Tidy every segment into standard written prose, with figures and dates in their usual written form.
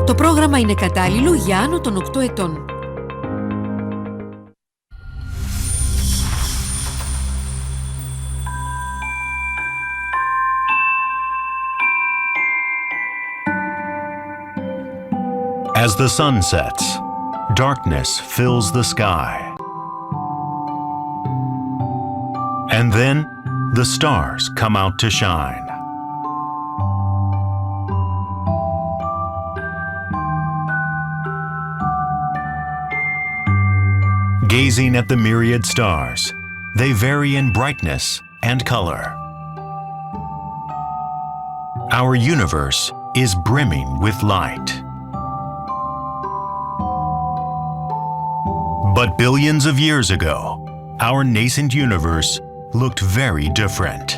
Το πρόγραμμα είναι κατάλληλο για άνω των 8 ετών. As the sun sets, darkness fills the sky. And then, the stars come out to shine. Gazing at the myriad stars, they vary in brightness and color. Our universe is brimming with light. But billions of years ago, our nascent universe looked very different.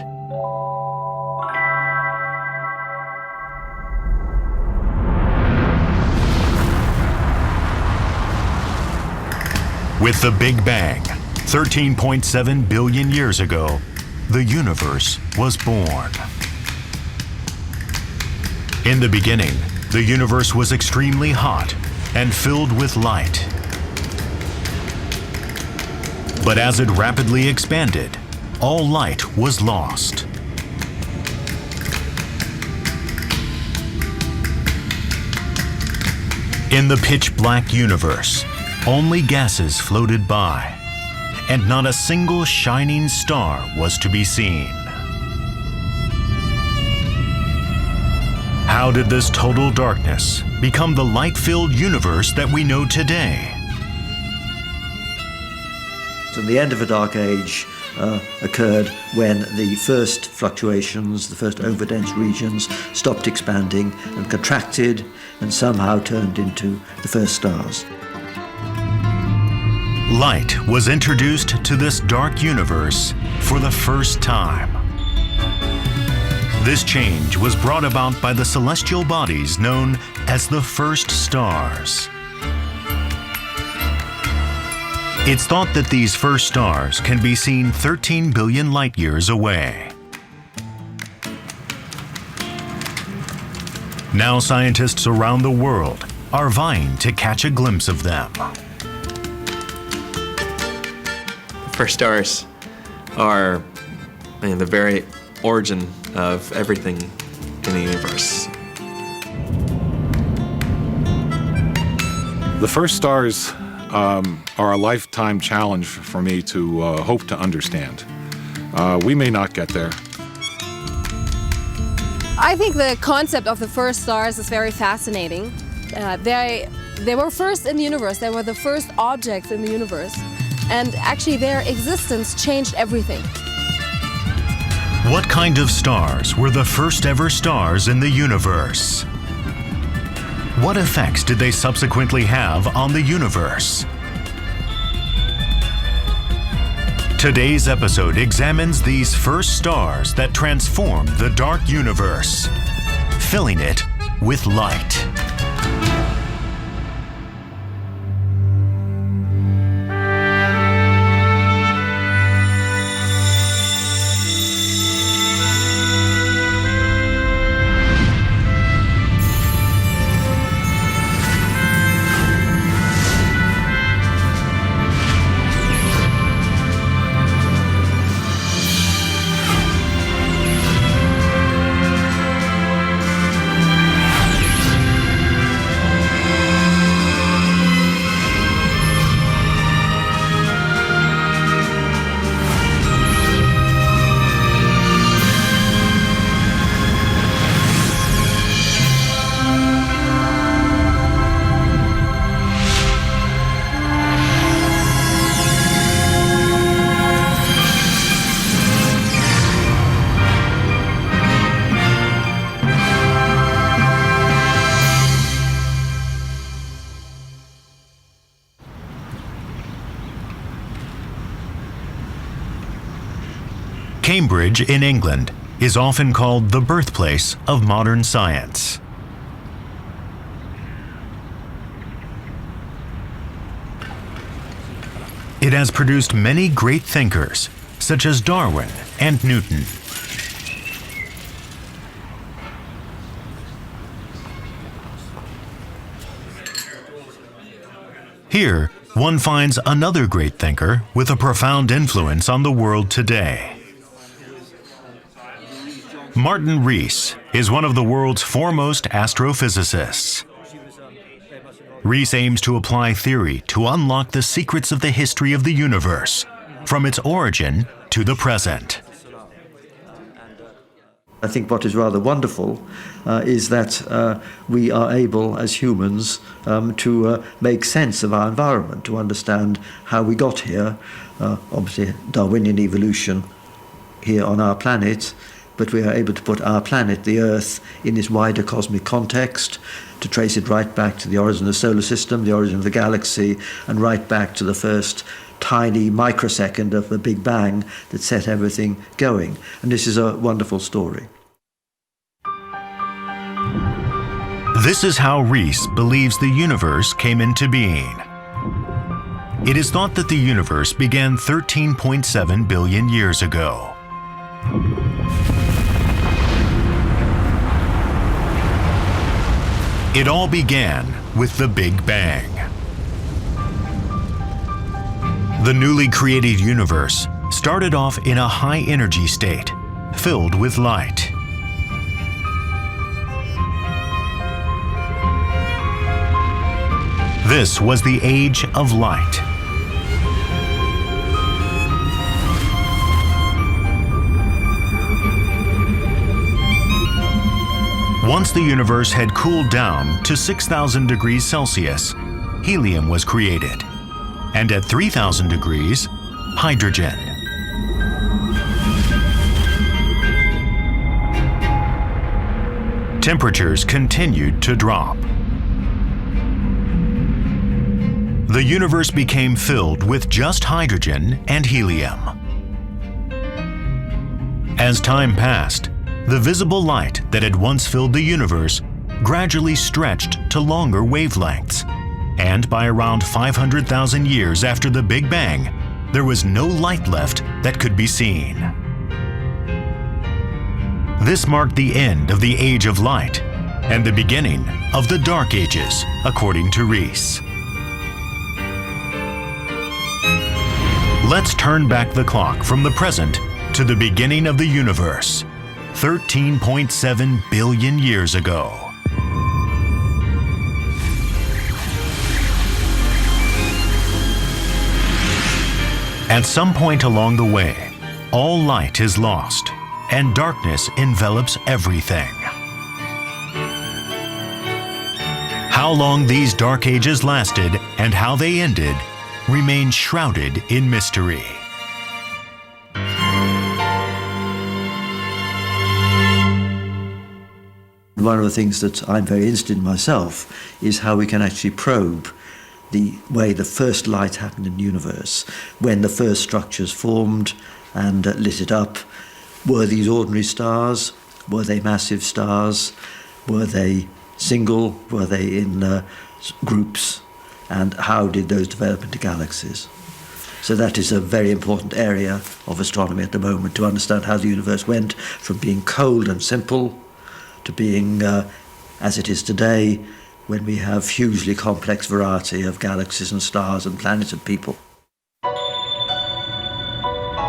With the Big Bang, 13.7 billion years ago, the universe was born. In the beginning, the universe was extremely hot and filled with light. But as it rapidly expanded, all light was lost. In the pitch-black universe, only gases floated by, and not a single shining star was to be seen. How did this total darkness become the light-filled universe that we know today? So the end of a dark age occurred when the first fluctuations, the first overdense regions, stopped expanding and contracted and somehow turned into the first stars. Light was introduced to this dark universe for the first time. This change was brought about by the celestial bodies known as the first stars. It's thought that these first stars can be seen 13 billion light years away. Now scientists around the world are vying to catch a glimpse of them. First stars are the very origin of everything in the universe. The first stars are a lifetime challenge for me to hope to understand. We may not get there. I think the concept of the first stars is very fascinating. They were first in the universe. They were the first objects in the universe. And actually their existence changed everything. What kind of stars were the first ever stars in the universe? What effects did they subsequently have on the universe? Today's episode examines these first stars that transformed the dark universe, filling it with light. Cambridge in England is often called the birthplace of modern science. It has produced many great thinkers, such as Darwin and Newton. Here, one finds another great thinker with a profound influence on the world today. Martin Rees is one of the world's foremost astrophysicists. Rees aims to apply theory to unlock the secrets of the history of the universe, from its origin to the present. I think what is rather wonderful is that we are able, as humans, to make sense of our environment, to understand how we got here. Obviously, Darwinian evolution here on our planet, but we are able to put our planet, the Earth, in its wider cosmic context, to trace it right back to the origin of the solar system, the origin of the galaxy, and right back to the first tiny microsecond of the Big Bang that set everything going. And this is a wonderful story. This is how Rees believes the universe came into being. It is thought that the universe began 13.7 billion years ago. It all began with the Big Bang. The newly created universe started off in a high-energy state, filled with light. This was the Age of Light. Once the universe had cooled down to 6,000 degrees Celsius, helium was created. And at 3,000 degrees, hydrogen. Temperatures continued to drop. The universe became filled with just hydrogen and helium. As time passed, the visible light that had once filled the universe gradually stretched to longer wavelengths. And by around 500,000 years after the Big Bang, there was no light left that could be seen. This marked the end of the Age of Light and the beginning of the Dark Ages, according to Rees. Let's turn back the clock from the present to the beginning of the universe, 13.7 billion years ago. At some point along the way, all light is lost, and darkness envelops everything. How long these dark ages lasted and how they ended remains shrouded in mystery. One of the things that I'm very interested in myself is how we can actually probe the way the first light happened in the universe, when the first structures formed and lit it up. Were these ordinary stars? Were they massive stars? Were they single? Were they in groups? And how did those develop into galaxies? So that is a very important area of astronomy at the moment, to understand how the universe went from being cold and simple to being, as it is today, when we have hugely complex variety of galaxies and stars and planets and people.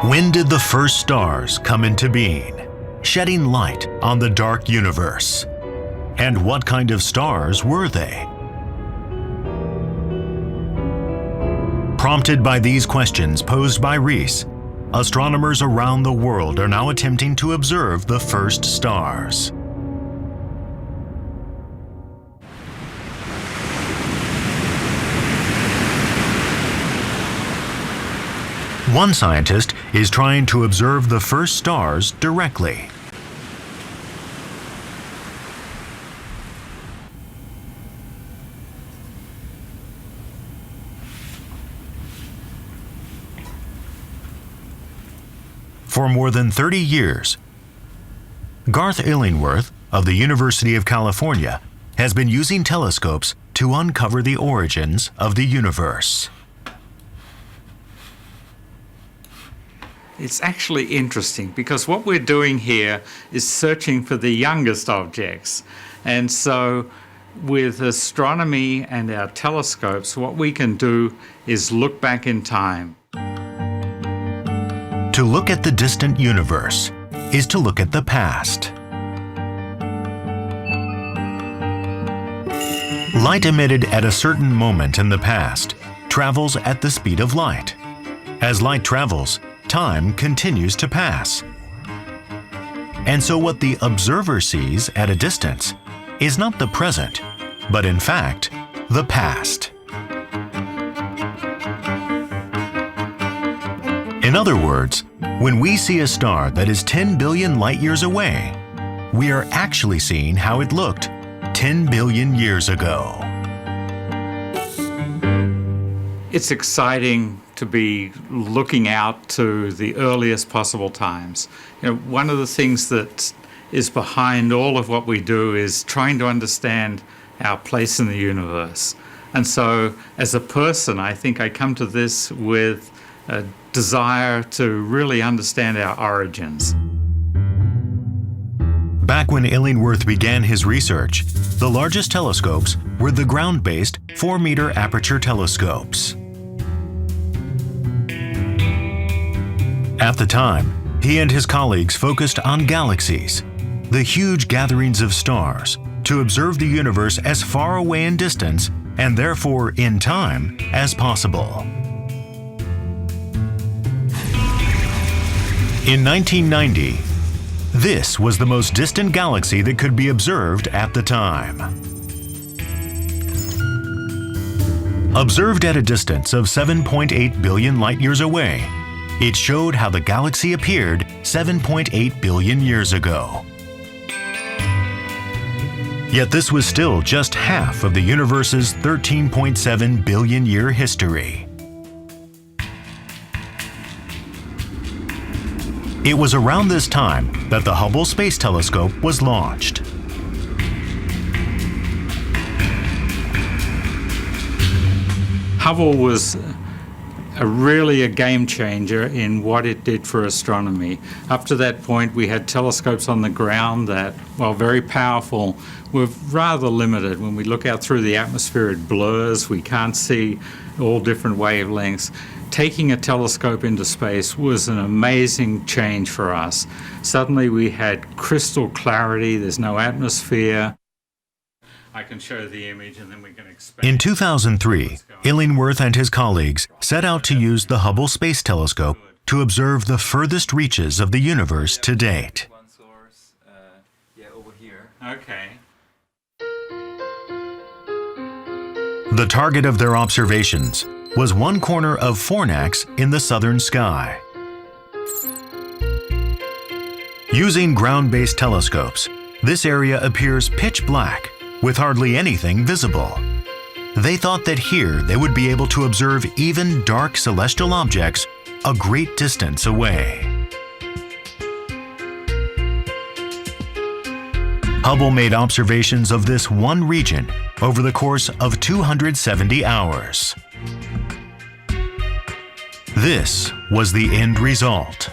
When did the first stars come into being, shedding light on the dark universe? And what kind of stars were they? Prompted by these questions posed by Rees, astronomers around the world are now attempting to observe the first stars. One scientist is trying to observe the first stars directly. For more than 30 years, Garth Illingworth of the University of California has been using telescopes to uncover the origins of the universe. It's actually interesting because what we're doing here is searching for the youngest objects. And so with astronomy and our telescopes, what we can do is look back in time. To look at the distant universe is to look at the past. Light emitted at a certain moment in the past travels at the speed of light. As light travels, time continues to pass. And so what the observer sees at a distance is not the present, but in fact, the past. In other words, when we see a star that is 10 billion light years away, we are actually seeing how it looked 10 billion years ago. It's exciting to be looking out to the earliest possible times. One of the things that is behind all of what we do is trying to understand our place in the universe. And so, as a person, I think I come to this with a desire to really understand our origins. Back when Illingworth began his research, the largest telescopes were the ground-based 4-meter aperture telescopes. At the time, he and his colleagues focused on galaxies, the huge gatherings of stars, to observe the universe as far away in distance and therefore in time as possible. In 1990, this was the most distant galaxy that could be observed at the time. Observed at a distance of 7.8 billion light-years away, it showed how the galaxy appeared 7.8 billion years ago. Yet this was still just half of the universe's 13.7 billion year history. It was around this time that the Hubble Space Telescope was launched. Hubble was really a game changer in what it did for astronomy. Up to that point, we had telescopes on the ground that, while very powerful, were rather limited. When we look out through the atmosphere, it blurs. We can't see all different wavelengths. Taking a telescope into space was an amazing change for us. Suddenly we had crystal clarity. There's no atmosphere. I can show the image and then we can expand. In 2003, Illingworth and his colleagues set out to use the Hubble Space Telescope to observe the furthest reaches of the universe to date. One source, over here. Okay. The target of their observations was one corner of Fornax in the southern sky. Using ground-based telescopes, this area appears pitch black, with hardly anything visible. They thought that here they would be able to observe even dark celestial objects a great distance away. Hubble made observations of this one region over the course of 270 hours. This was the end result.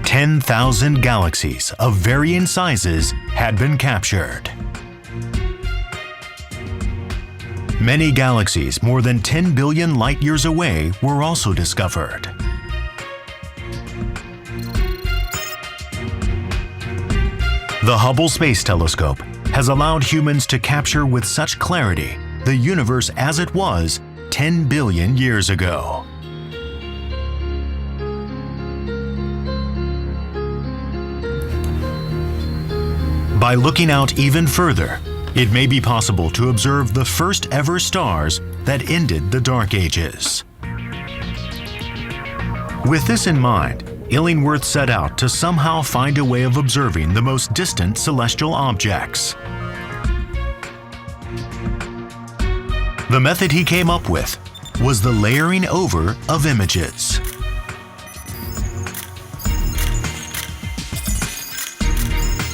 "10,000 galaxies of varying sizes had been captured. Many galaxies more than 10 billion light-years away were also discovered. The Hubble Space Telescope has allowed humans to capture with such clarity the universe as it was 10 billion years ago. By looking out even further, it may be possible to observe the first ever stars that ended the Dark Ages. With this in mind, Illingworth set out to somehow find a way of observing the most distant celestial objects. The method he came up with was the layering over of images.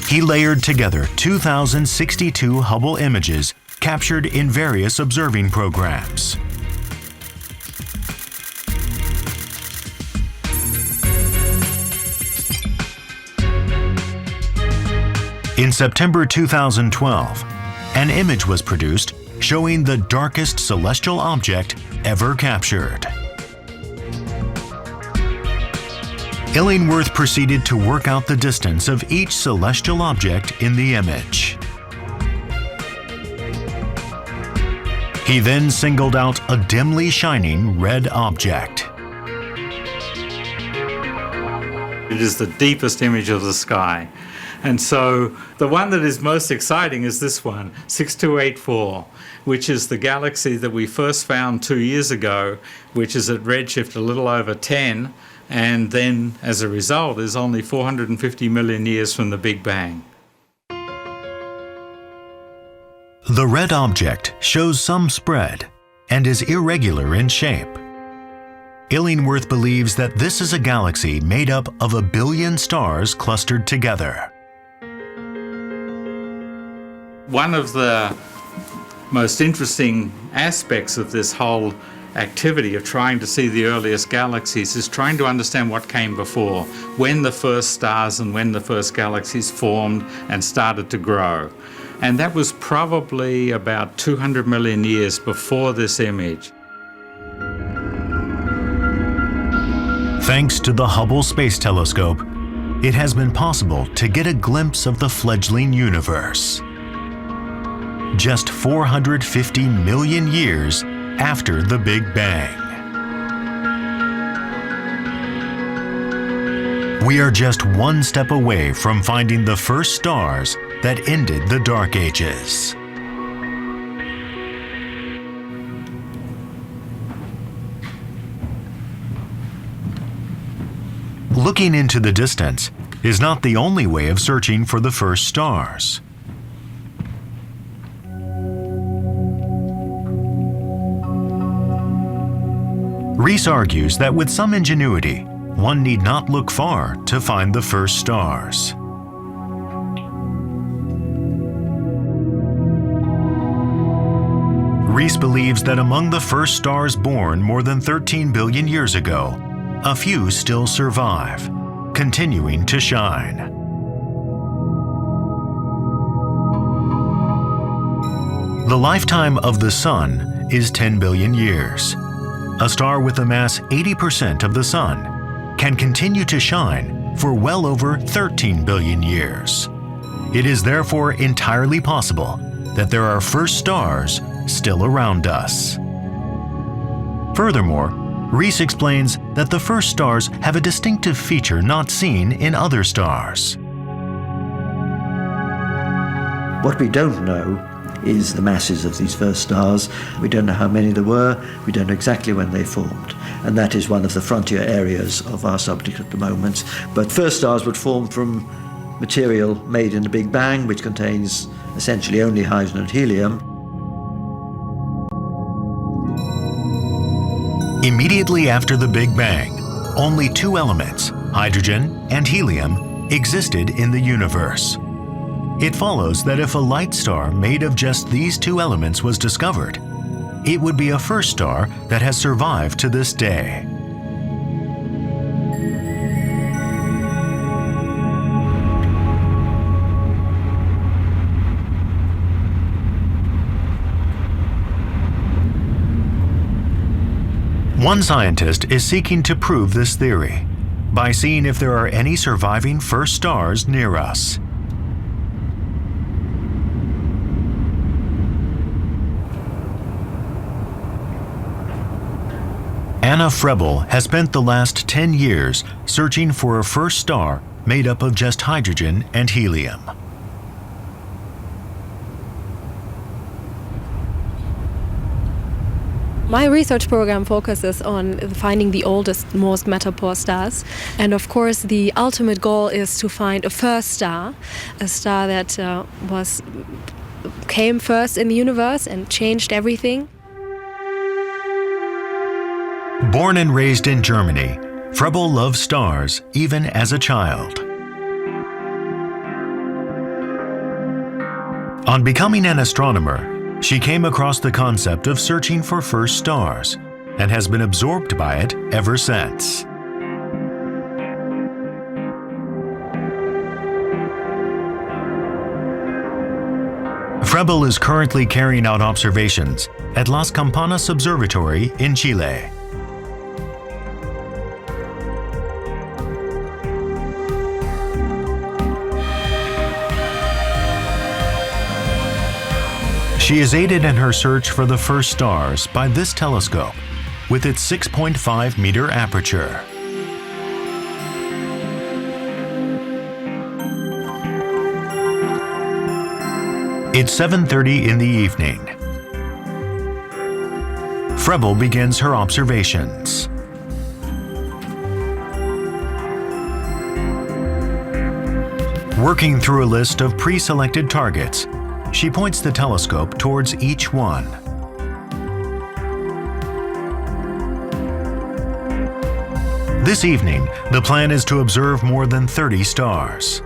He layered together 2,062 Hubble images captured in various observing programs. In September 2012, an image was produced showing the darkest celestial object ever captured. Illingworth proceeded to work out the distance of each celestial object in the image. He then singled out a dimly shining red object. It is the deepest image of the sky. And so the one that is most exciting is this one, 6284, which is the galaxy that we first found 2 years ago, which is at redshift a little over 10, and then as a result is only 450 million years from the Big Bang. The red object shows some spread and is irregular in shape. Illingworth believes that this is a galaxy made up of 1 billion stars clustered together. One of the most interesting aspects of this whole activity of trying to see the earliest galaxies is trying to understand what came before, when the first stars and when the first galaxies formed and started to grow. And that was probably about 200 million years before this image. Thanks to the Hubble Space Telescope, it has been possible to get a glimpse of the fledgling universe. Just 450 million years after the Big Bang. We are just one step away from finding the first stars that ended the Dark Ages. Looking into the distance is not the only way of searching for the first stars. Rees argues that with some ingenuity, one need not look far to find the first stars. Rees believes that among the first stars born more than 13 billion years ago, a few still survive, continuing to shine. The lifetime of the Sun is 10 billion years. A star with a mass 80% of the Sun can continue to shine for well over 13 billion years. It is therefore entirely possible that there are first stars still around us. Furthermore, Rees explains that the first stars have a distinctive feature not seen in other stars. What we don't know is the masses of these first stars. We don't know how many there were, we don't know exactly when they formed, and that is one of the frontier areas of our subject at the moment. But first stars would form from material made in the Big Bang, which contains essentially only hydrogen and helium. Immediately after the Big Bang, only 2 elements, hydrogen and helium, existed in the universe. It follows that if a light star made of just these 2 elements was discovered, it would be a first star that has survived to this day. One scientist is seeking to prove this theory by seeing if there are any surviving first stars near us. Anna Frebel has spent the last 10 years searching for a first star made up of just hydrogen and helium. My research program focuses on finding the oldest, most matter-poor stars. And of course, the ultimate goal is to find a first star, a star that came first in the universe and changed everything. Born and raised in Germany, Frebel loved stars even as a child. On becoming an astronomer, she came across the concept of searching for first stars and has been absorbed by it ever since. Frebel is currently carrying out observations at Las Campanas Observatory in Chile. She is aided in her search for the first stars by this telescope with its 6.5-meter aperture. It's 7:30 in the evening. Frebel begins her observations. Working through a list of pre-selected targets, she points the telescope towards each one. This evening, the plan is to observe more than 30 stars.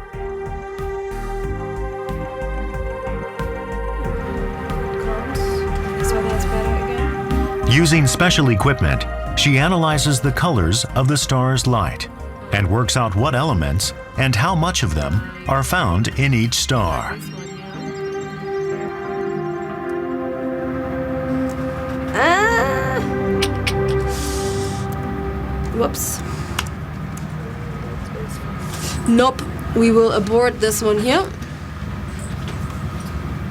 Using special equipment, she analyzes the colors of the star's light and works out what elements and how much of them are found in each star. Whoops. Nope, we will abort this one here.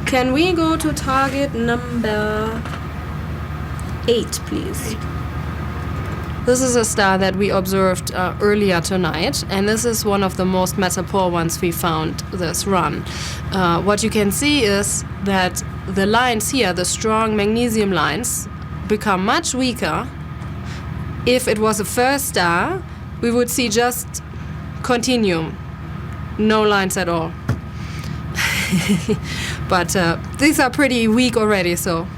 Can we go to target number 8, please? This is a star that we observed earlier tonight, and this is one of the most matter-poor ones we found this run. What you can see is that the lines here, the strong magnesium lines, become much weaker. If it was a first star, we would see just continuum, no lines at all. But these are pretty weak already, so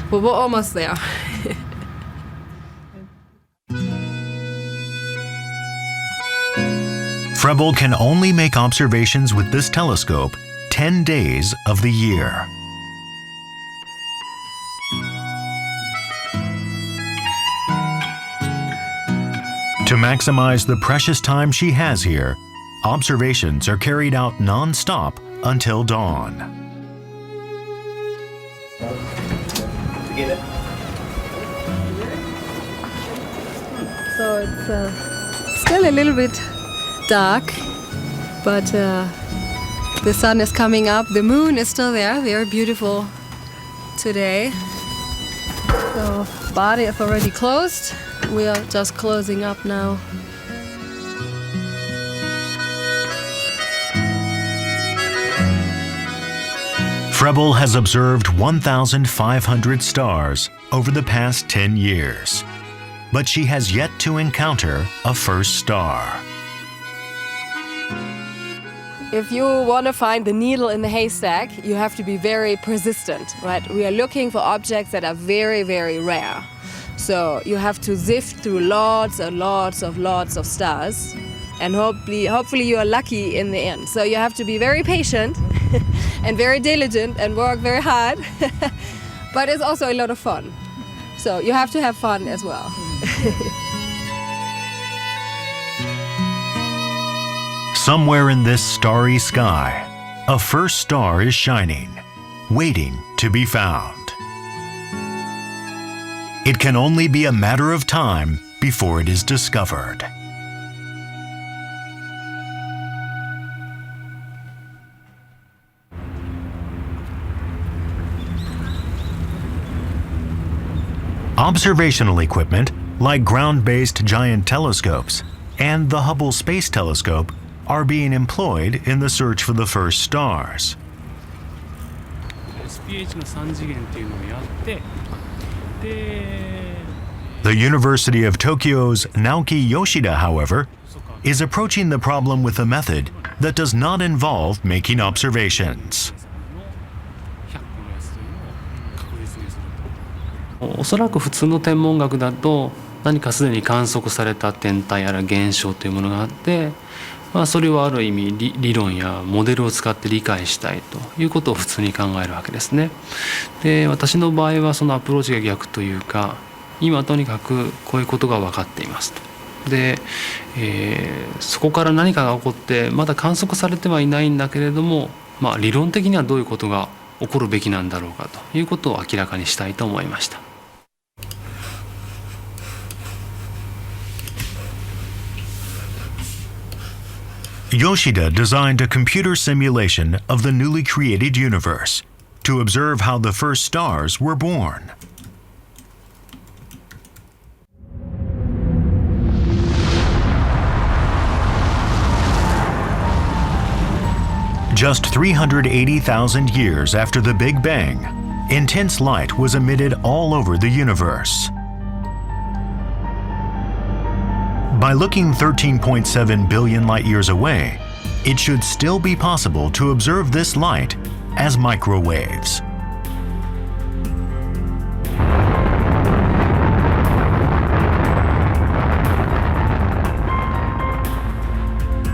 we're almost there. Frebel can only make observations with this telescope 10 days of the year. To maximize the precious time she has here, observations are carried out non-stop until dawn. So it's still a little bit dark, but the sun is coming up. The moon is still there, very beautiful today. So body is already closed. We are just closing up now. Frebel has observed 1,500 stars over the past 10 years, but she has yet to encounter a first star. If you want to find the needle in the haystack, you have to be very persistent, right? We are looking for objects that are very, very rare. So you have to sift through lots of stars, and hopefully you are lucky in the end. So you have to be very patient and very diligent and work very hard, but it's also a lot of fun. So you have to have fun as well. Somewhere in this starry sky, a first star is shining, waiting to be found. It can only be a matter of time before it is discovered. Observational equipment, like ground-based giant telescopes and the Hubble Space Telescope, are being employed in the search for the first stars. The University of Tokyo's Naoki Yoshida, however, is approaching the problem with a method that does not involve making observations. おそらく普通の天文学だと何かすでに観測された天体やら現象というものがあって、それをある意味理論やモデルを使って理解したいということを普通に考えるわけですね。で、私の場合はそのアプローチが逆というか、今とにかくこういうことが分かっていますと。で、そこから何かが起こってまだ観測されてはいないんだけれども、理論的にはどういうことが起こるべきなんだろうかということを明らかにしたいと思いました。Yoshida designed a computer simulation of the newly created universe to observe how the first stars were born. Just 380,000 years after the Big Bang, intense light was emitted all over the universe. By looking 13.7 billion light-years away, it should still be possible to observe this light as microwaves.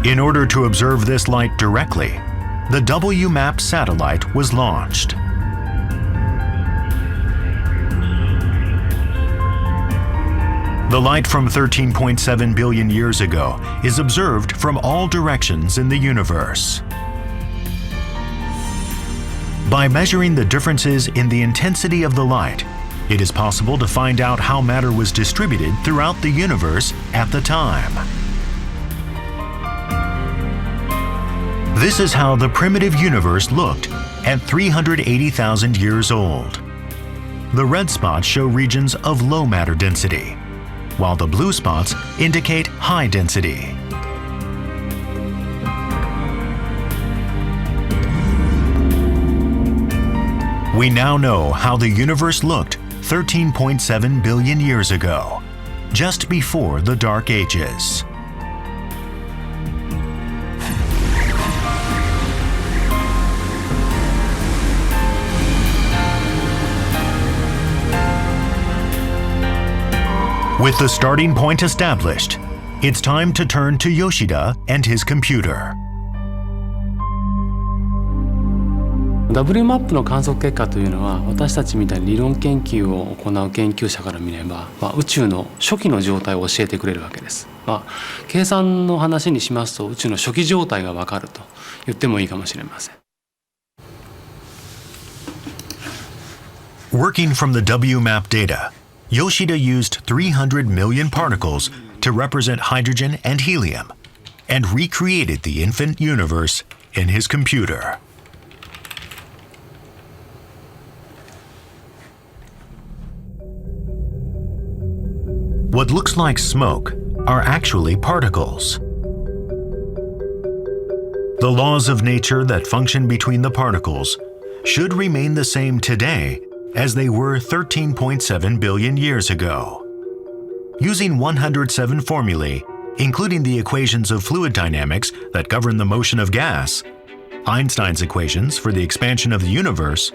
In order to observe this light directly, the WMAP satellite was launched. The light from 13.7 billion years ago is observed from all directions in the universe. By measuring the differences in the intensity of the light, it is possible to find out how matter was distributed throughout the universe at the time. This is how the primitive universe looked at 380,000 years old. The red spots show regions of low matter density, while the blue spots indicate high density. We now know how the universe looked 13.7 billion years ago, just before the Dark Ages. With the starting point established, it's time to turn to Yoshida and his computer. WMAP の観測結果というのは、私たちみたいに理論研究を行う研究者から見れば、宇宙の初期の状態を教えてくれるわけです。計算の話にしますと、宇宙の初期状態がわかると言ってもいいかもしれません。Working from the WMAP data, Yoshida used 300 million particles to represent hydrogen and helium, and recreated the infant universe in his computer. What looks like smoke are actually particles. The laws of nature that function between the particles should remain the same today as they were 13.7 billion years ago. Using 107 formulae, including the equations of fluid dynamics that govern the motion of gas, Einstein's equations for the expansion of the universe,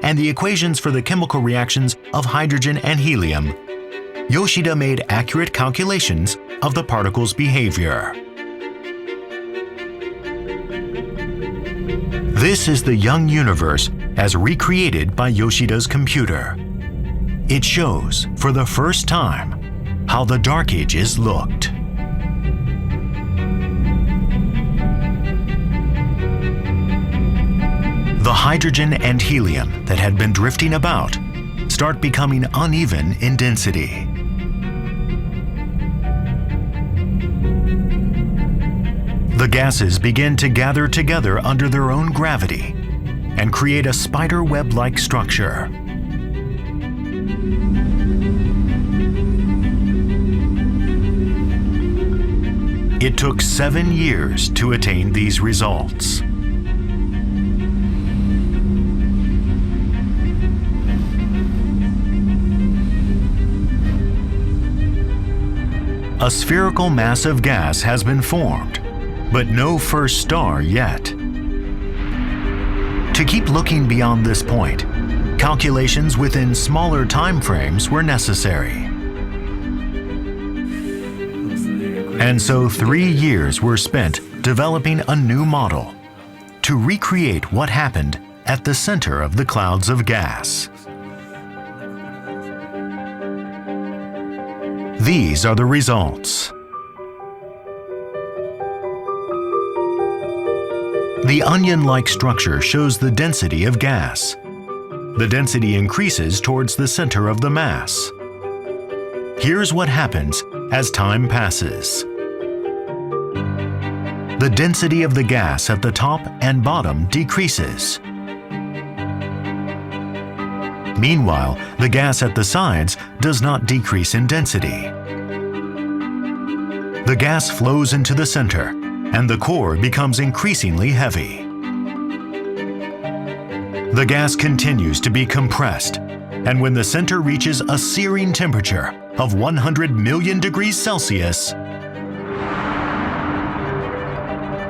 and the equations for the chemical reactions of hydrogen and helium, Yoshida made accurate calculations of the particles' behavior. This is the young universe as recreated by Yoshida's computer. It shows, for the first time, how the Dark Ages looked. The hydrogen and helium that had been drifting about start becoming uneven in density. The gases begin to gather together under their own gravity and create a spider web-like structure. It took 7 years to attain these results. A spherical mass of gas has been formed, but no first star yet. To keep looking beyond this point, calculations within smaller time frames were necessary. And so 3 years were spent developing a new model to recreate what happened at the center of the clouds of gas. These are the results. The onion-like structure shows the density of gas. The density increases towards the center of the mass. Here's what happens as time passes. The density of the gas at the top and bottom decreases. Meanwhile, the gas at the sides does not decrease in density. The gas flows into the center, and the core becomes increasingly heavy. The gas continues to be compressed, and when the center reaches a searing temperature of 100 million degrees Celsius,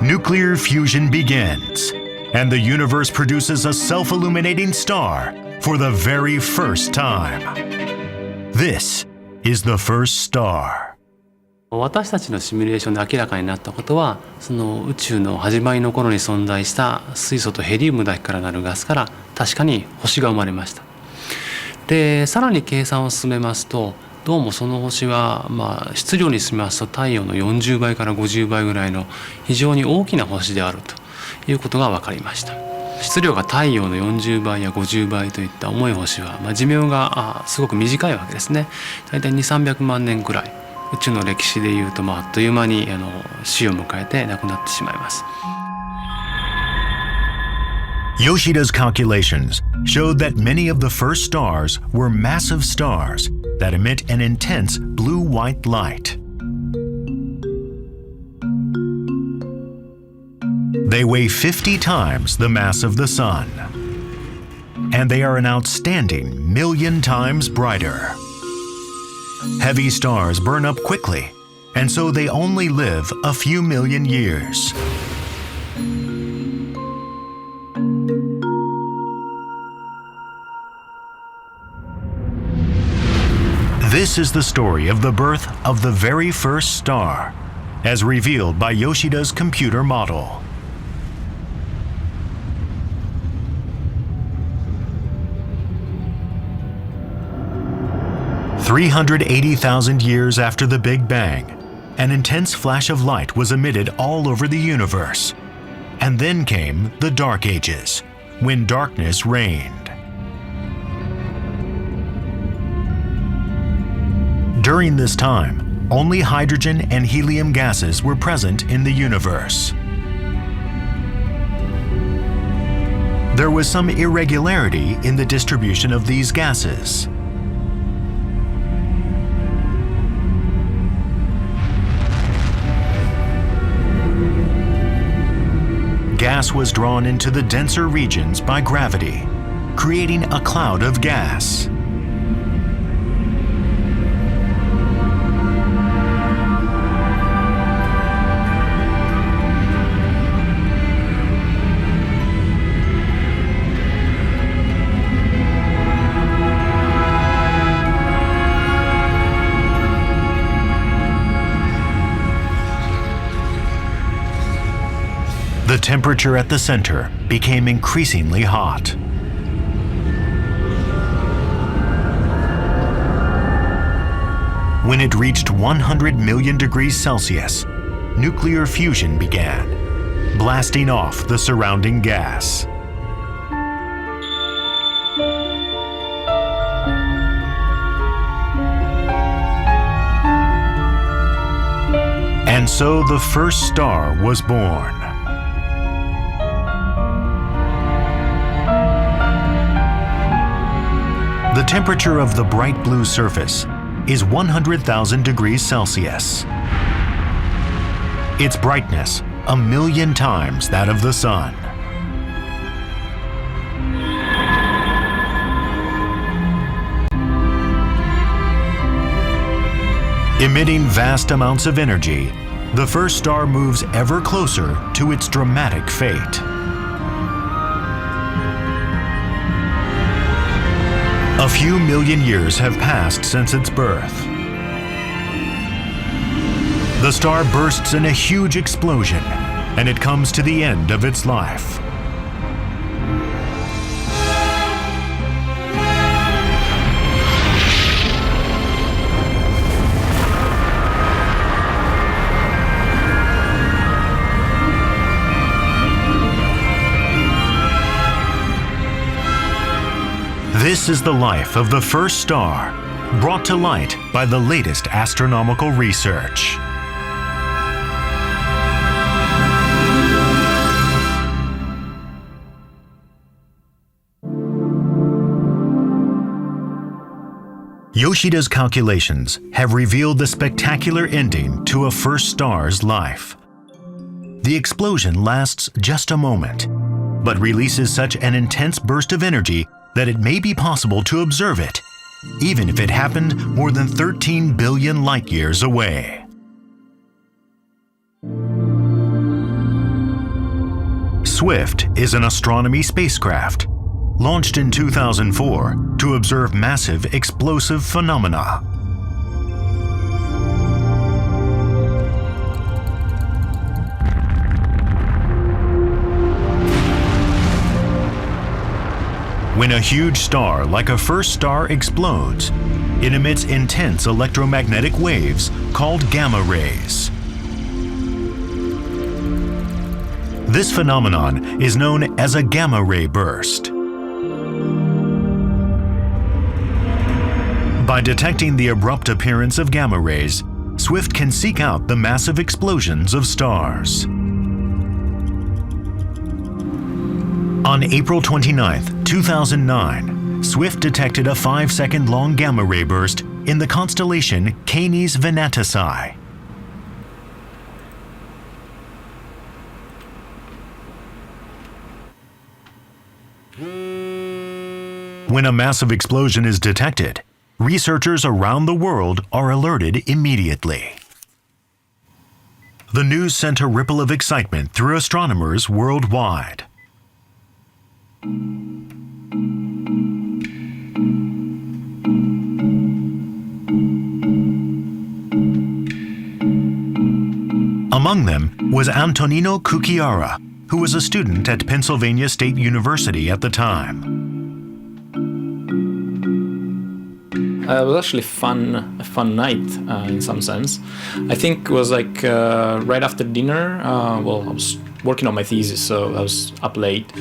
nuclear fusion begins, and the universe produces a self-illuminating star for the very first time. This is the first star. 私たちのシミュレーションで明らかになったことは、その宇宙の始まりの頃に存在した水素とヘリウムだけからなるガスから確かに星が生まれました。で、さらに計算を進めますと、どうもその星は、質量にしますと太陽の40倍から50倍ぐらいの非常に大きな星であるということが分かりました。質量が太陽の40倍や50倍といった重い星は、寿命がすごく短いわけですね。大体200-300万年くらい。宇宙の歴史でいうと、あっという間に死を迎えて亡くなってしまいます。Yoshida's calculations showed that many of the first stars were massive stars that emit an intense blue-white light. They weigh 50 times the mass of the sun, and they are an outstanding 1,000,000 times brighter. Heavy stars burn up quickly, and so they only live a few million years. This is the story of the birth of the very first star, as revealed by Yoshida's computer model. "380,000 years after the Big Bang, an intense flash of light was emitted all over the universe. And then came the Dark Ages, when darkness reigned. During this time, only hydrogen and helium gases were present in the universe. There was some irregularity in the distribution of these gases. Gas was drawn into the denser regions by gravity, creating a cloud of gas. The temperature at the center became increasingly hot. When it reached 100 million degrees Celsius, nuclear fusion began, blasting off the surrounding gas. And so the first star was born. The temperature of the bright blue surface is 100,000 degrees Celsius. Its brightness, 1,000,000 times that of the sun. Emitting vast amounts of energy, the first star moves ever closer to its dramatic fate. A few million years have passed since its birth. The star bursts in a huge explosion, and it comes to the end of its life. This is the life of the first star, brought to light by the latest astronomical research. Yoshida's calculations have revealed the spectacular ending to a first star's life. The explosion lasts just a moment, but releases such an intense burst of energy that it may be possible to observe it, even if it happened more than 13 billion light-years away. Swift is an astronomy spacecraft launched in 2004 to observe massive explosive phenomena. When a huge star like a first star explodes, it emits intense electromagnetic waves called gamma rays. This phenomenon is known as a gamma ray burst. By detecting the abrupt appearance of gamma rays, Swift can seek out the massive explosions of stars. On April 29, 2009, Swift detected a 5-second long gamma ray burst in the constellation Canis Venatici. When a massive explosion is detected, researchers around the world are alerted immediately. The news sent a ripple of excitement through astronomers worldwide. Among them was Antonino Cucchiara, who was a student at Pennsylvania State University at the time. It was actually a fun night in some sense. I think it was like right after dinner. I was working on my thesis, so I was up late.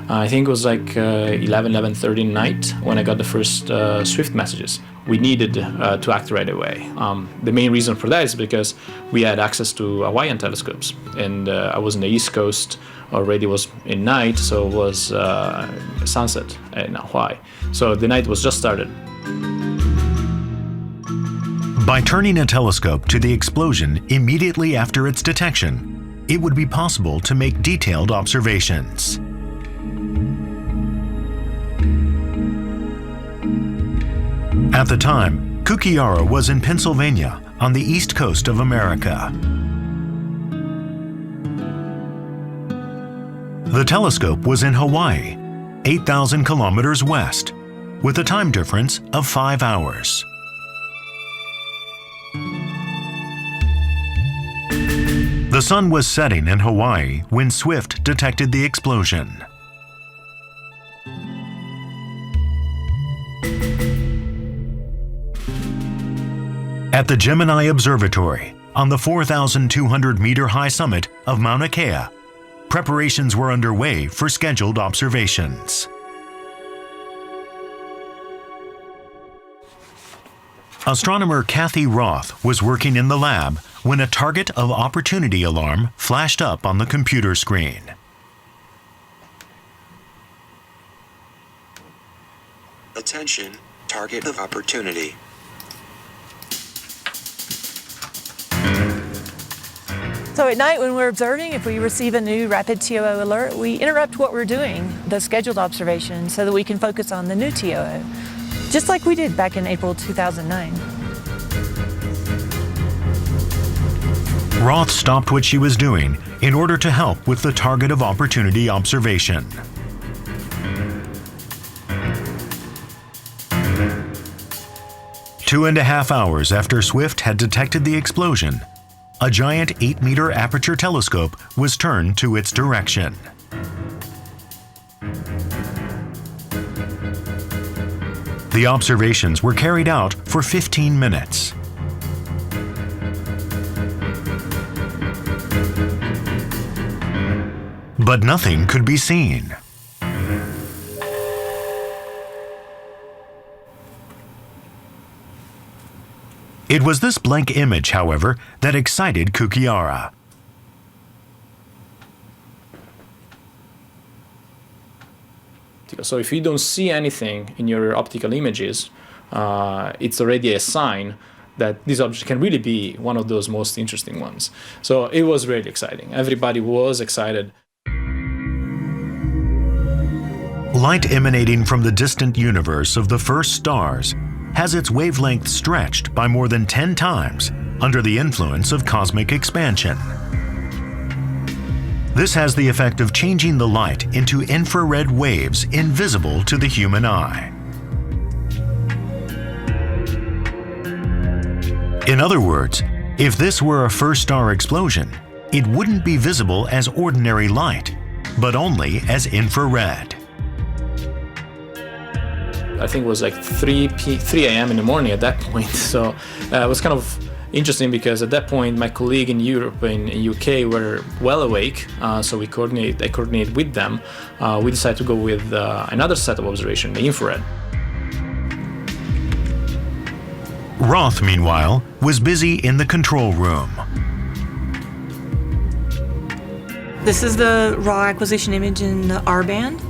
I think it was like 11:30 night when I got the first Swift messages. We needed to act right away. The main reason for that is because we had access to Hawaiian telescopes, and I was in the East Coast. Already was in night, so it was sunset in Hawaii. So the night was just started. By turning a telescope to the explosion immediately after its detection, it would be possible to make detailed observations. At the time, Cucchiara was in Pennsylvania on the east coast of America. The telescope was in Hawaii, 8,000 kilometers west, with a time difference of 5 hours. The sun was setting in Hawaii when Swift detected the explosion. At the Gemini Observatory, on the 4,200-meter high summit of Mauna Kea, preparations were underway for scheduled observations. Astronomer Kathy Roth was working in the lab when a target of opportunity alarm flashed up on the computer screen. Attention, target of opportunity. So at night when we're observing, if we receive a new rapid TOO alert, we interrupt what we're doing, the scheduled observation, so that we can focus on the new TOO, just like we did back in April 2009. Roth stopped what she was doing in order to help with the target of opportunity observation. Two and a half hours after Swift had detected the explosion, a giant 8-meter aperture telescope was turned to its direction. The observations were carried out for 15 minutes. But nothing could be seen. It was this blank image, however, that excited Kukihara. So if you don't see anything in your optical images, it's already a sign that this object can really be one of those most interesting ones. So it was really exciting. Everybody was excited. Light emanating from the distant universe of the first stars has its wavelength stretched by more than 10 times under the influence of cosmic expansion. This has the effect of changing the light into infrared waves invisible to the human eye. In other words, if this were a first star explosion, it wouldn't be visible as ordinary light, but only as infrared. I think it was like 3 a.m. in the morning at that point, so it was kind of interesting because at that point my colleague in Europe and in UK were well awake, so I coordinated with them. We decided to go with another set of observation, the infrared. Roth, meanwhile, was busy in the control room. This is the raw acquisition image in the R band,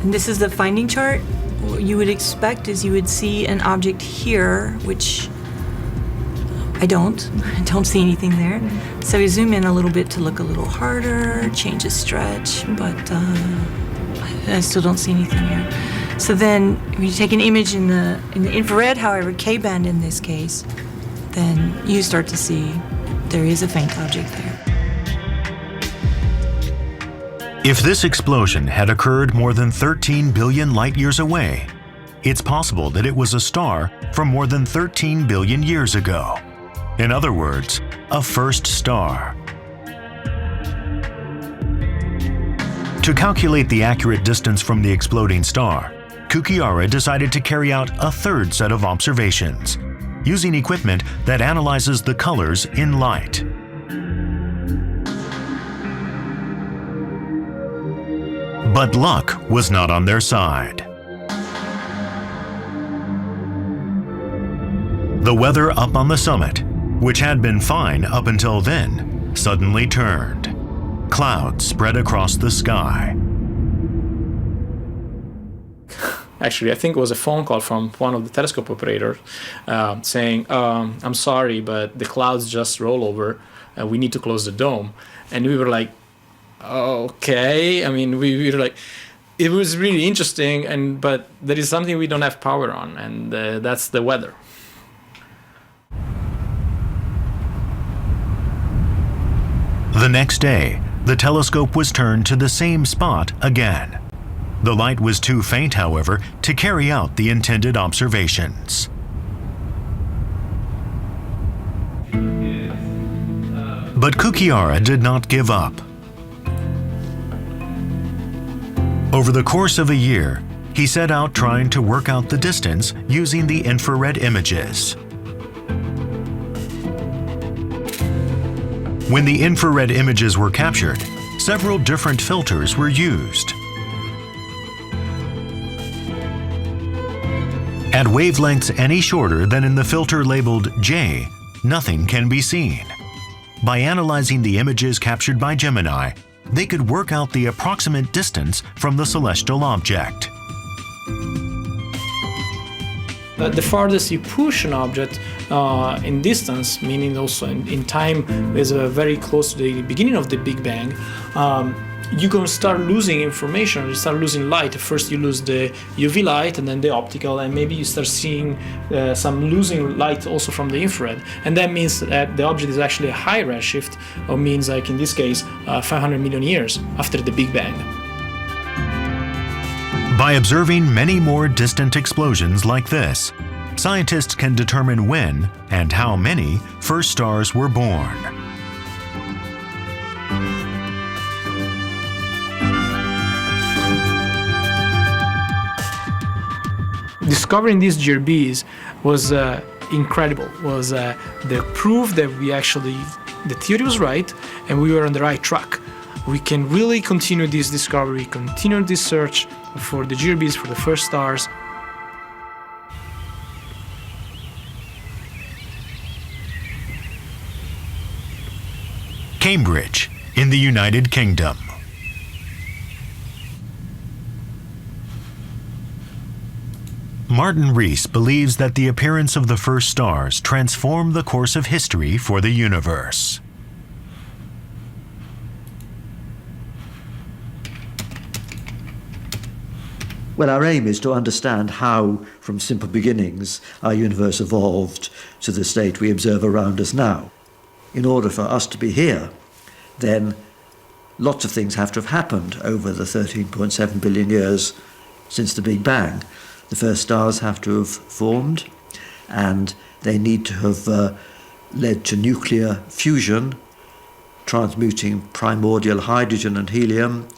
and this is the finding chart. What you would expect is you would see an object here, which I don't see anything there. So we zoom in a little bit to look a little harder, change the stretch, but I still don't see anything here. So then if you take an image in the infrared, however, K-band in this case, then you start to see there is a faint object there. If this explosion had occurred more than 13 billion light years away, it's possible that it was a star from more than 13 billion years ago. In other words, a first star. To calculate the accurate distance from the exploding star, Kukihara decided to carry out a third set of observations, using equipment that analyzes the colors in light. But luck was not on their side. The weather up on the summit, which had been fine up until then, suddenly turned. Clouds spread across the sky. Actually, I think it was a phone call from one of the telescope operators saying, I'm sorry, but the clouds just roll over. We need to close the dome. And we were like, okay. I mean, we were like, it was really interesting, but there is something we don't have power on, and that's the weather. The next day, the telescope was turned to the same spot again. The light was too faint, however, to carry out the intended observations. But Kukihara did not give up. Over the course of a year, he set out trying to work out the distance using the infrared images. When the infrared images were captured, several different filters were used. At wavelengths any shorter than in the filter labeled J, nothing can be seen. By analyzing the images captured by Gemini, they could work out the approximate distance from the celestial object. The farthest you push an object in distance, meaning also in time, is very close to the beginning of the Big Bang, you can start losing information, you start losing light. First you lose the UV light and then the optical, and maybe you start seeing some losing light also from the infrared. And that means that the object is actually a high redshift, or means like in this case 500 million years after the Big Bang. By observing many more distant explosions like this, scientists can determine when and how many first stars were born. Discovering these GRBs was incredible. Was the proof that the theory was right and we were on the right track. We can really continue this discovery, continue this search for the GRBs, for the first stars. Cambridge, in the United Kingdom. Martin Rees believes that the appearance of the first stars transformed the course of history for the universe. Well, our aim is to understand how, from simple beginnings, our universe evolved to the state we observe around us now. In order for us to be here, then lots of things have to have happened over the 13.7 billion years since the Big Bang. The first stars have to have formed, and they need to have led to nuclear fusion, transmuting primordial hydrogen and helium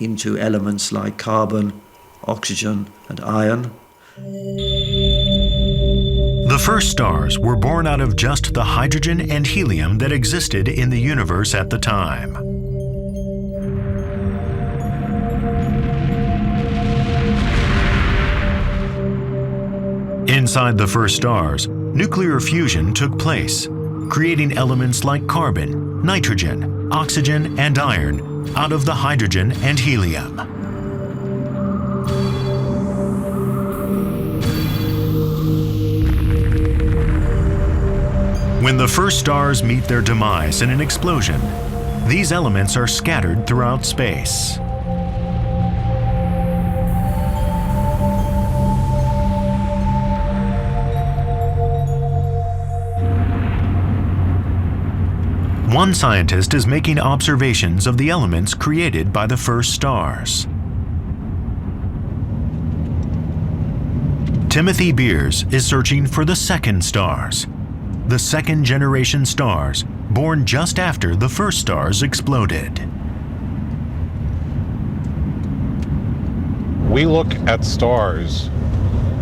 into elements like carbon, oxygen, and iron. The first stars were born out of just the hydrogen and helium that existed in the universe at the time. Inside the first stars, nuclear fusion took place, creating elements like carbon, nitrogen, oxygen, and iron out of the hydrogen and helium. When the first stars meet their demise in an explosion, these elements are scattered throughout space. One scientist is making observations of the elements created by the first stars. Timothy Beers is searching for the second stars, the second-generation stars born just after the first stars exploded. We look at stars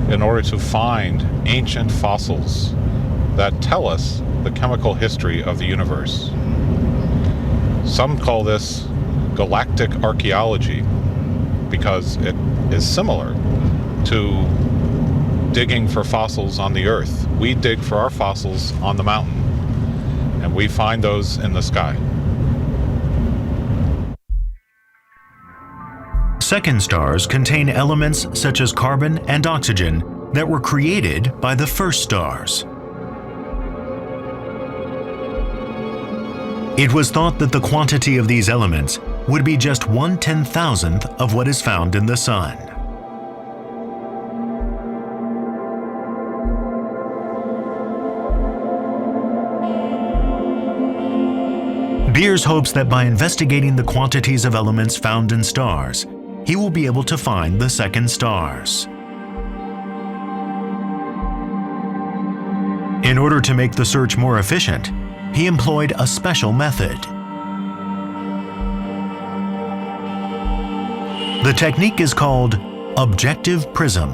in order to find ancient fossils that tell us the chemical history of the universe. Some call this galactic archaeology because it is similar to digging for fossils on the Earth. We dig for our fossils on the mountain, and we find those in the sky. Second stars contain elements such as carbon and oxygen that were created by the first stars. It was thought that the quantity of these elements would be just 1/10,000th of what is found in the Sun. Beers hopes that by investigating the quantities of elements found in stars, he will be able to find the second stars. In order to make the search more efficient, he employed a special method. The technique is called objective prism.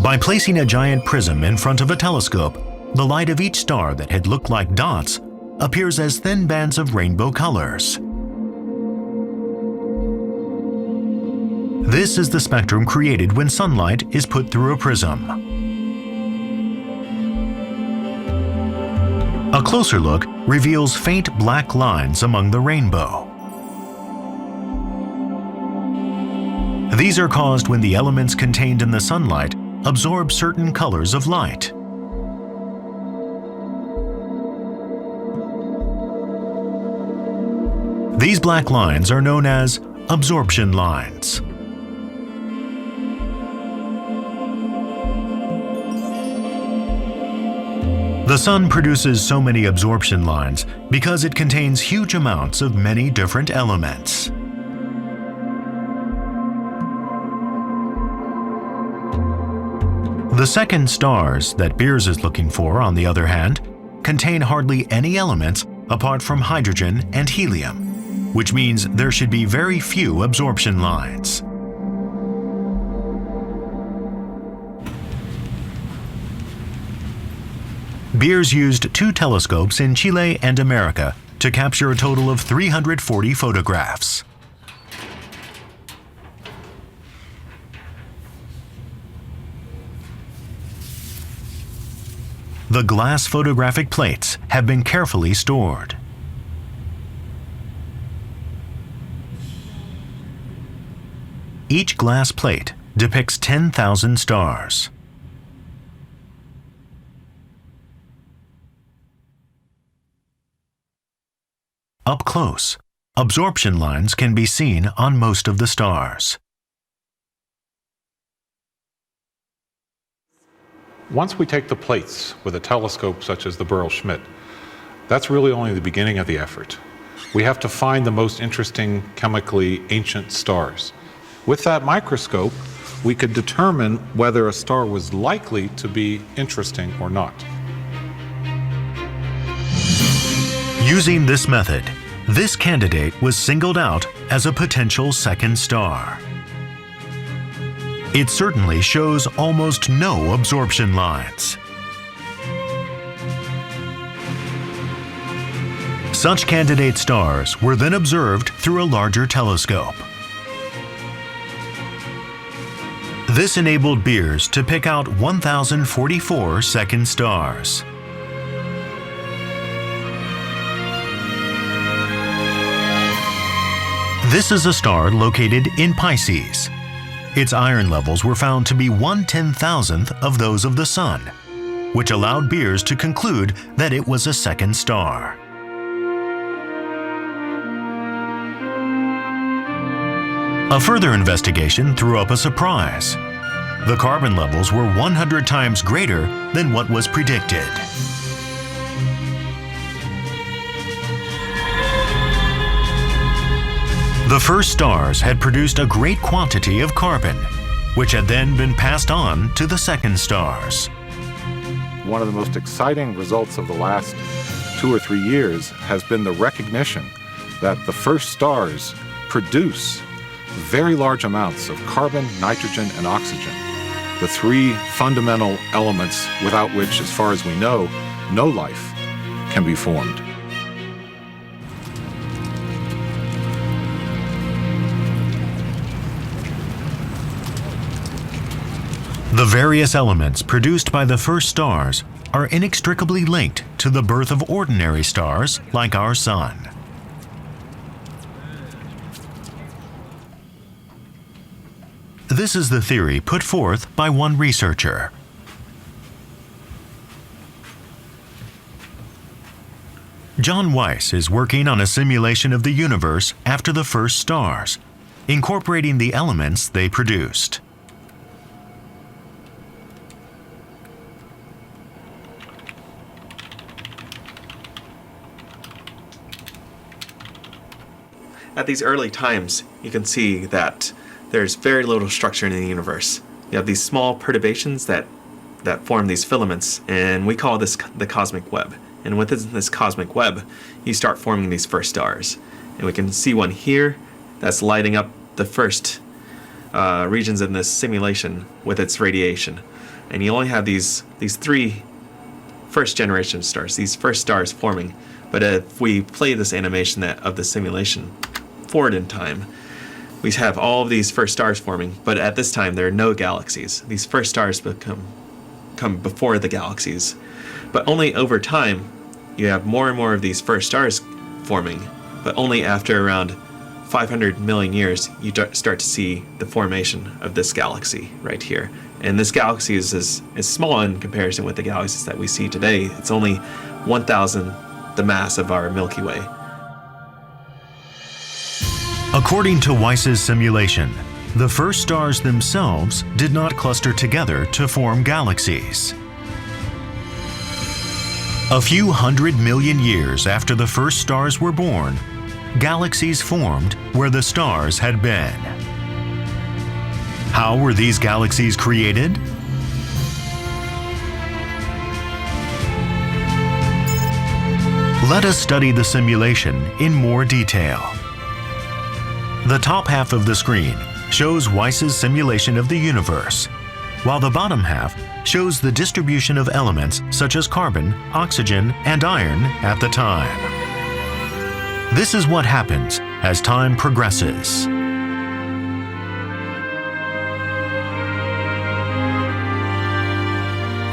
By placing a giant prism in front of a telescope, the light of each star that had looked like dots appears as thin bands of rainbow colors. This is the spectrum created when sunlight is put through a prism. A closer look reveals faint black lines among the rainbow. These are caused when the elements contained in the sunlight absorb certain colors of light. These black lines are known as absorption lines. The Sun produces so many absorption lines because it contains huge amounts of many different elements. The second stars that Beers is looking for, on the other hand, contain hardly any elements apart from hydrogen and helium, which means there should be very few absorption lines. Beers used 2 telescopes in Chile and America to capture a total of 340 photographs. the glass photographic plates have been carefully stored. Each glass plate depicts 10,000 stars. Up close, absorption lines can be seen on most of the stars. Once we take the plates with a telescope such as the Burrell-Schmidt, that's really only the beginning of the effort. We have to find the most interesting chemically ancient stars. With that microscope, we could determine whether a star was likely to be interesting or not. Using this method, this candidate was singled out as a potential second star. It certainly shows almost no absorption lines. Such candidate stars were then observed through a larger telescope. This enabled Beers to pick out 1,044 second stars. This is a star located in Pisces. Its iron levels were found to be 1/10,000th of those of the Sun, which allowed Beers to conclude that it was a second star. A further investigation threw up a surprise. The carbon levels were 100 times greater than what was predicted. The first stars had produced a great quantity of carbon, which had then been passed on to the second stars. One of the most exciting results of the last 2 or 3 years has been the recognition that the first stars produce very large amounts of carbon, nitrogen, and oxygen, the 3 fundamental elements without which, as far as we know, no life can be formed. The various elements produced by the first stars are inextricably linked to the birth of ordinary stars like our Sun. This is the theory put forth by one researcher. John Weiss is working on a simulation of the universe after the first stars, incorporating the elements they produced. At these early times, you can see that there's very little structure in the universe. You have these small perturbations that form these filaments, and we call this the cosmic web. And within this cosmic web, you start forming these first stars. And we can see one here that's lighting up the first regions in this simulation with its radiation. And you only have these 3 first generation stars, these first stars forming. But if we play this animation of the simulation forward in time, we have all of these first stars forming, but at this time there are no galaxies. These first stars come before the galaxies. But only over time, you have more and more of these first stars forming, but only after around 500 million years, you start to see the formation of this galaxy right here. And this galaxy is small in comparison with the galaxies that we see today. It's only 1,000 the mass of our Milky Way. According to Weiss's simulation, the first stars themselves did not cluster together to form galaxies. A few 100 million years after the first stars were born, galaxies formed where the stars had been. How were these galaxies created? Let us study the simulation in more detail. The top half of the screen shows Weiss's simulation of the universe, while the bottom half shows the distribution of elements such as carbon, oxygen, and iron at the time. This is what happens as time progresses.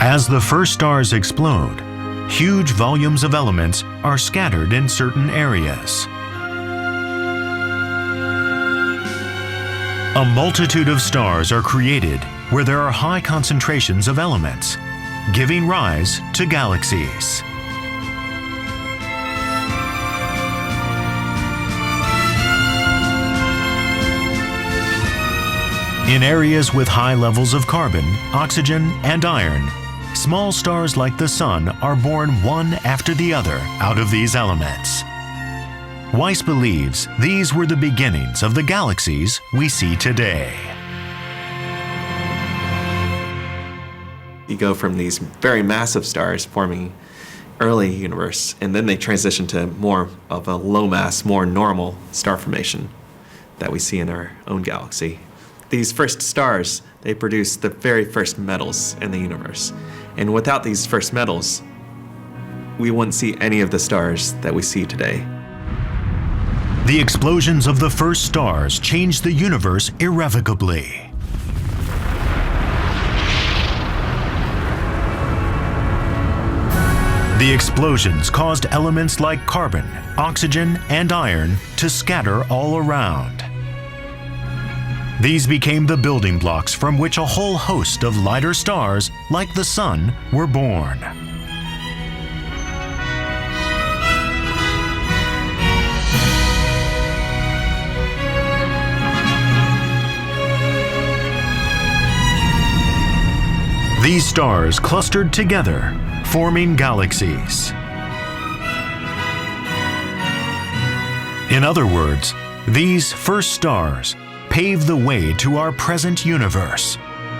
As the first stars explode, huge volumes of elements are scattered in certain areas. A multitude of stars are created where there are high concentrations of elements, giving rise to galaxies. In areas with high levels of carbon, oxygen, and iron, small stars like the Sun are born one after the other out of these elements. Weiss believes these were the beginnings of the galaxies we see today. You go from these very massive stars forming early universe, and then they transition to more of a low mass, more normal star formation that we see in our own galaxy. These first stars, they produce the very first metals in the universe. And without these first metals, we wouldn't see any of the stars that we see today. The explosions of the first stars changed the universe irrevocably. The explosions caused elements like carbon, oxygen, and iron to scatter all around. These became the building blocks from which a whole host of lighter stars, like the Sun, were born. These stars clustered together, forming galaxies. In other words, these first stars paved the way to our present universe,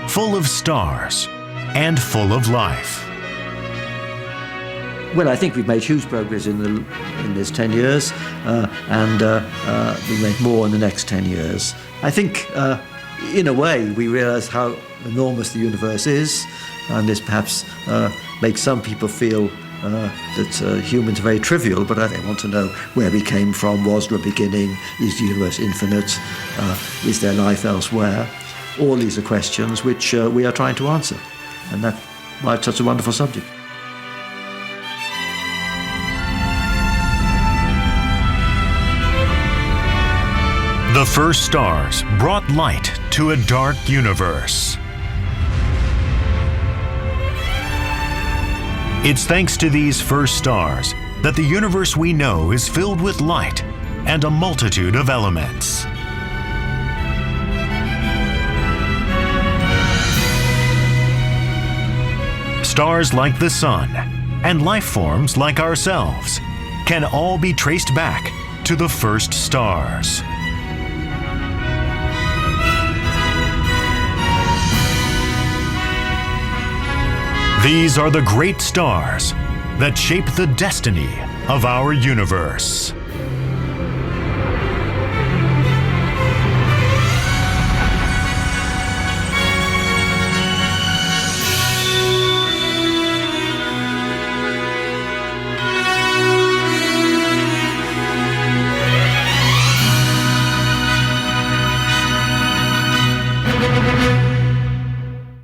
full of stars and full of life. Well, I think we've made huge progress in this 10 years, and we made more in the next 10 years. I think, in a way, we realize how enormous the universe is, and this perhaps makes some people feel that humans are very trivial, but I think want to know where we came from. Was there a beginning? Is the universe infinite? Is there life elsewhere? All these are questions which we are trying to answer, and that's why it's such a wonderful subject. The first stars brought light to a dark universe. It's thanks to these first stars that the universe we know is filled with light and a multitude of elements. Stars like the Sun and life forms like ourselves can all be traced back to the first stars. These are the great stars that shape the destiny of our universe.